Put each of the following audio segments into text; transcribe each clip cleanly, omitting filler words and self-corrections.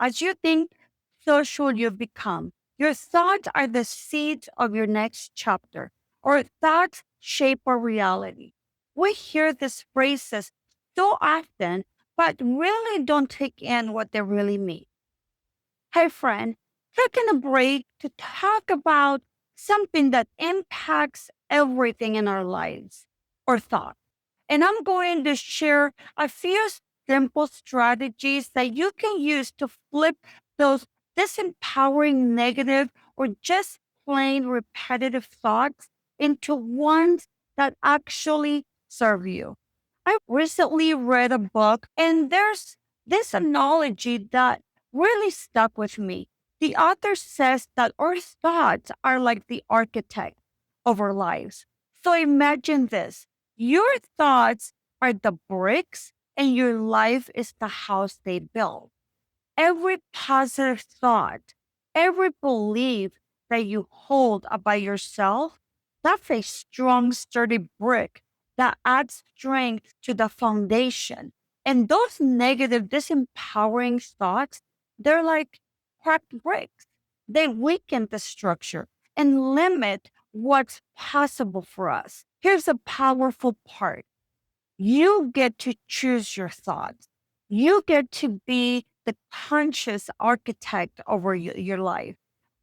As you think, so should you become. Your thoughts are the seeds of your next chapter. Our thoughts shape our reality. We hear these phrases so often, but really don't take in what they really mean. Hey, friend, taking a break to talk about something that impacts everything in our lives or thought. And I'm going to share a few simple strategies that you can use to flip those disempowering negative or just plain repetitive thoughts into ones that actually serve you. I recently read a book, and there's this analogy that really stuck with me. The author says that our thoughts are like the architect of our lives. So imagine this: your thoughts are the bricks, and your life is the house they build. Every positive thought, every belief that you hold about yourself, that's a strong, sturdy brick that adds strength to the foundation. And those negative, disempowering thoughts, they're like cracked bricks. They weaken the structure and limit what's possible for us. Here's a powerful part: you get to choose your thoughts. You get to be the conscious architect over your life,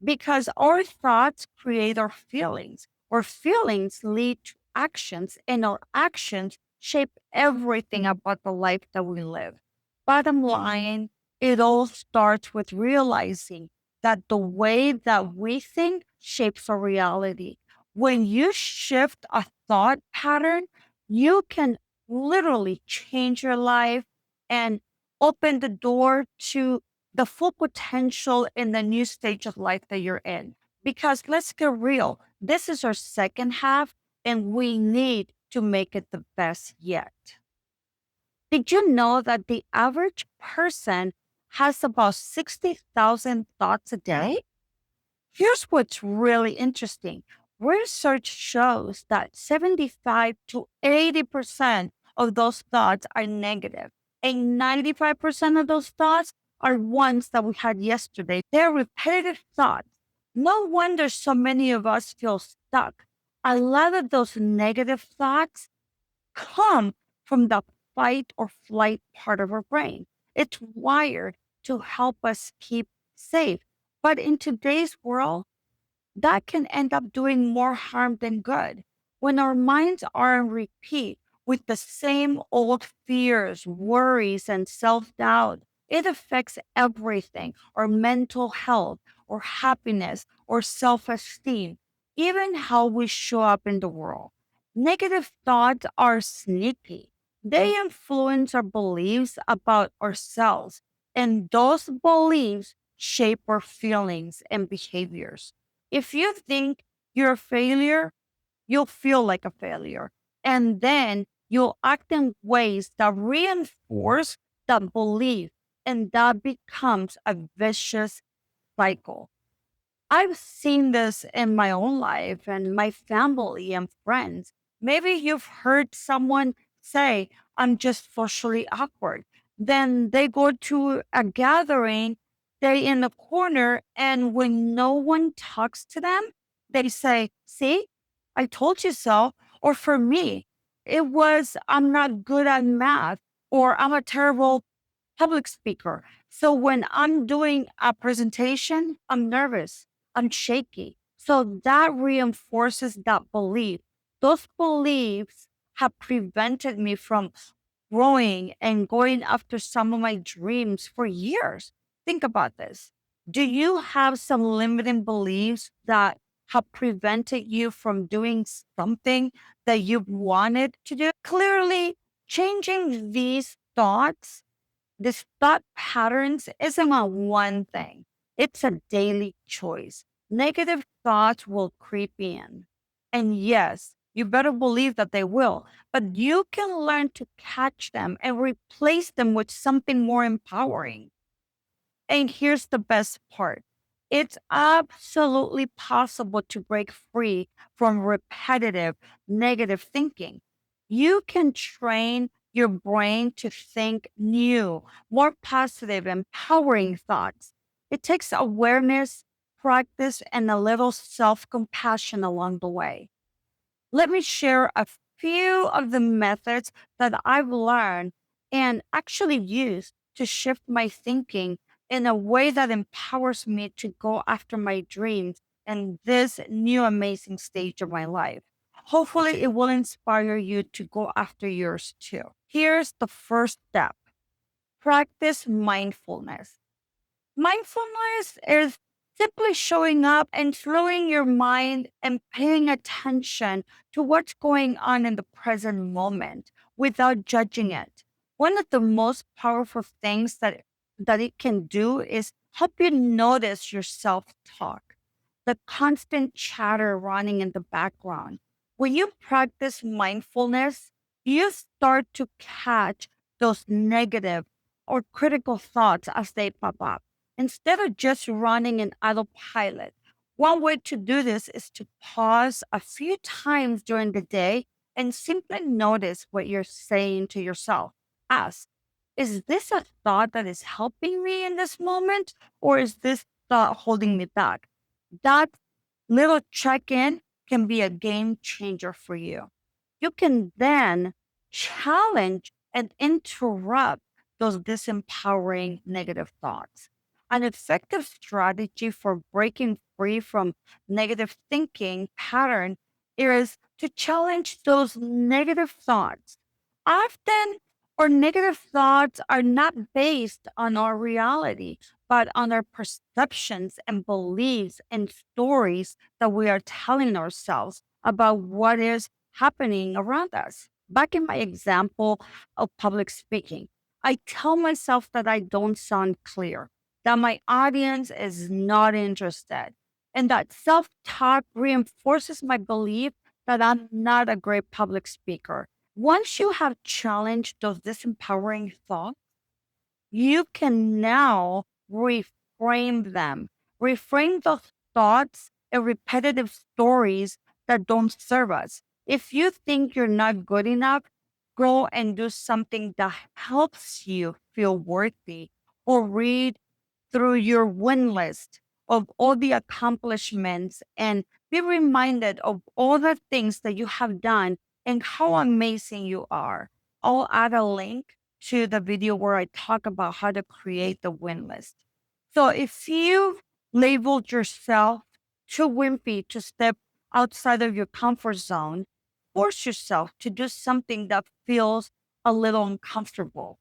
because our thoughts create our feelings. Our feelings lead to actions, and our actions shape everything about the life that we live. Bottom line, it all starts with realizing that the way that we think shapes our reality. When you shift a thought pattern, you can literally change your life and open the door to the full potential in the new stage of life that you're in. Because let's get real, this is our second half, and we need to make it the best yet. Did you know that the average person has about 60,000 thoughts a day? Here's what's really interesting. Research shows that 75 to 80% of those thoughts are negative, and 95% of those thoughts are ones that we had yesterday. They're repetitive thoughts. No wonder so many of us feel stuck. A lot of those negative thoughts come from the fight or flight part of our brain. It's wired to help us keep safe. But in today's world, that can end up doing more harm than good. When our minds are on repeat with the same old fears, worries, and self doubt, it affects everything: our mental health, or happiness, or self esteem, even how we show up in the world. Negative thoughts are sneaky. They influence our beliefs about ourselves, and those beliefs shape our feelings and behaviors. If you think you're a failure, you'll feel like a failure. And then you'll act in ways that reinforce that belief. And that becomes a vicious cycle. I've seen this in my own life and my family and friends. Maybe you've heard someone say, I'm just socially awkward. Then they go to a gathering, stay in the corner, and when no one talks to them, they say, see, I told you so. Or for me, it was, I'm not good at math, or I'm a terrible public speaker. So when I'm doing a presentation, I'm nervous, I'm shaky. So that reinforces that belief. Those beliefs have prevented me from growing and going after some of my dreams for years. Think about this. Do you have some limiting beliefs that have prevented you from doing something that you've wanted to do? Clearly, changing these thoughts, this thought patterns, isn't a one thing. It's a daily choice. Negative thoughts will creep in. And yes, you better believe that they will, but you can learn to catch them and replace them with something more empowering. And here's the best part: it's absolutely possible to break free from repetitive negative thinking. You can train your brain to think new, more positive, empowering thoughts. It takes awareness, practice, and a little self compassion along the way. Let me share a few of the methods that I've learned and actually used to shift my thinking in a way that empowers me to go after my dreams in this new amazing stage of my life. Hopefully, it will inspire you to go after yours too. Here's the first step: practice mindfulness. Mindfulness is simply showing up and slowing your mind and paying attention to what's going on in the present moment without judging it. One of the most powerful things that it can do is help you notice your self-talk, the constant chatter running in the background. When you practice mindfulness, you start to catch those negative or critical thoughts as they pop up instead of just running in autopilot. One way to do this is to pause a few times during the day and simply notice what you're saying to yourself. Ask, is this a thought that is helping me in this moment, or is this thought holding me back? That little check in can be a game changer for you. You can then challenge and interrupt those disempowering negative thoughts. An effective strategy for breaking free from negative thinking pattern is to challenge those negative thoughts. Often, our negative thoughts are not based on our reality, but on our perceptions and beliefs and stories that we are telling ourselves about what is happening around us. Back in my example of public speaking, I tell myself that I don't sound clear, that my audience is not interested, and that self talk reinforces my belief that I'm not a great public speaker. Once you have challenged those disempowering thoughts, you can now reframe them, reframe those thoughts and repetitive stories that don't serve us. If you think you're not good enough, go and do something that helps you feel worthy, or read through your win list of all the accomplishments and be reminded of all the things that you have done and how amazing you are. I'll add a link to the video where I talk about how to create the win list. So if you labeled yourself too wimpy to step outside of your comfort zone, force yourself to do something that feels a little uncomfortable.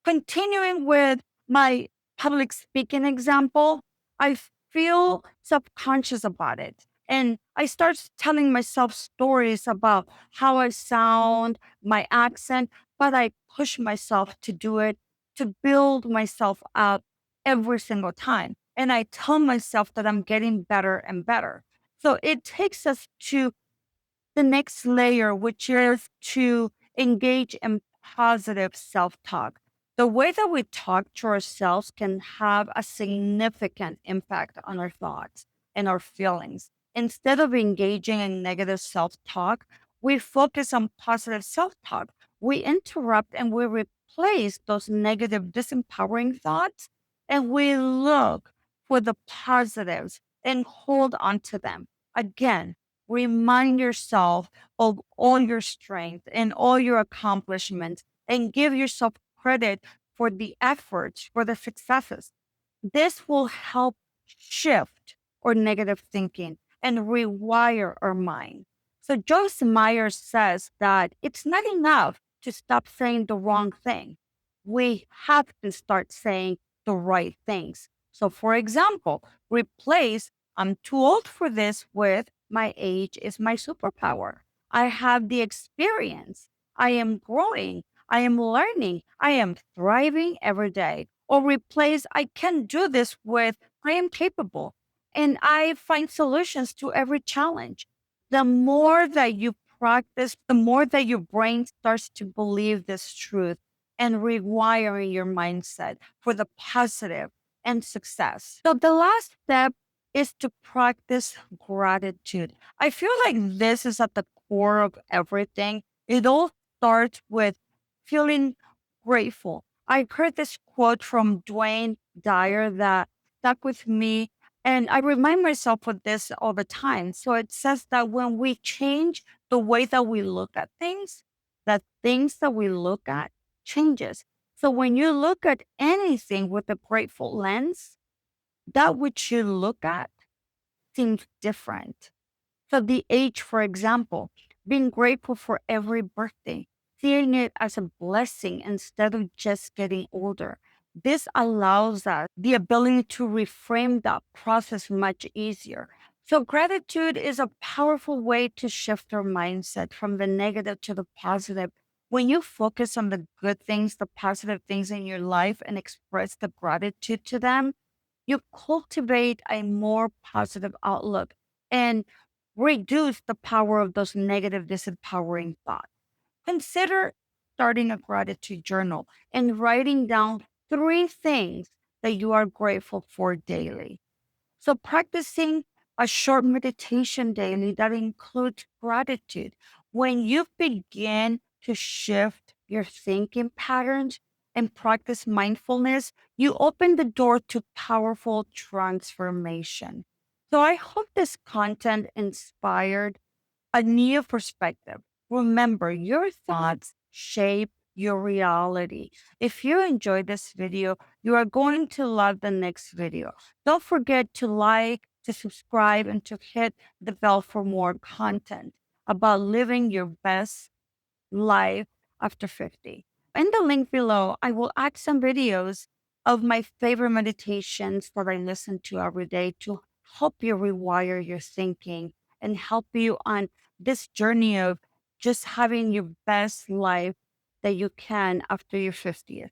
Continuing with my public speaking example, I feel subconscious about it. And I start telling myself stories about how I sound, my accent, but I push myself to do it, to build myself up every single time. And I tell myself that I'm getting better and better. So it takes us to the next layer, which is to engage in positive self talk. The way that we talk to ourselves can have a significant impact on our thoughts and our feelings. Instead of engaging in negative self talk, we focus on positive self talk. We interrupt and we replace those negative, disempowering thoughts, and we look for the positives and hold on to them. Again, remind yourself of all your strength and all your accomplishments and give yourself credit for the efforts, for the successes. This will help shift our negative thinking and rewire our mind. So Joyce Meyer says that it's not enough to stop saying the wrong thing. We have to start saying the right things. So for example, replace I'm too old for this with my age is my superpower. I have the experience. I am growing. I am learning. I am thriving every day. Or replace I can do this with I am capable. And I find solutions to every challenge. The more that you practice, the more that your brain starts to believe this truth and rewiring your mindset for the positive and success. So the last step is to practice gratitude. I feel like this is at the core of everything. It all starts with feeling grateful. I heard this quote from Dwayne Dyer that stuck with me, and I remind myself of this all the time. So it says that when we change the way that we look at things, the things that we look at changes. So when you look at anything with a grateful lens, that which you look at seems different. So the age, for example, being grateful for every birthday, seeing it as a blessing instead of just getting older. This allows us the ability to reframe that process much easier. So gratitude is a powerful way to shift our mindset from the negative to the positive. When you focus on the good things, the positive things in your life, and express the gratitude to them, you cultivate a more positive outlook and reduce the power of those negative, disempowering thoughts. Consider starting a gratitude journal and writing down three things that you are grateful for daily. So, practicing a short meditation daily that includes gratitude. When you begin to shift your thinking patterns and practice mindfulness, you open the door to powerful transformation. So, I hope this content inspired a new perspective. Remember, your thoughts shape your reality. If you enjoyed this video, you are going to love the next video. Don't forget to like, to subscribe, and to hit the bell for more content about living your best life after 50. In the link below, I will add some videos of my favorite meditations that I listen to every day to help you rewire your thinking and help you on this journey of just having your best life that you can after your 50th.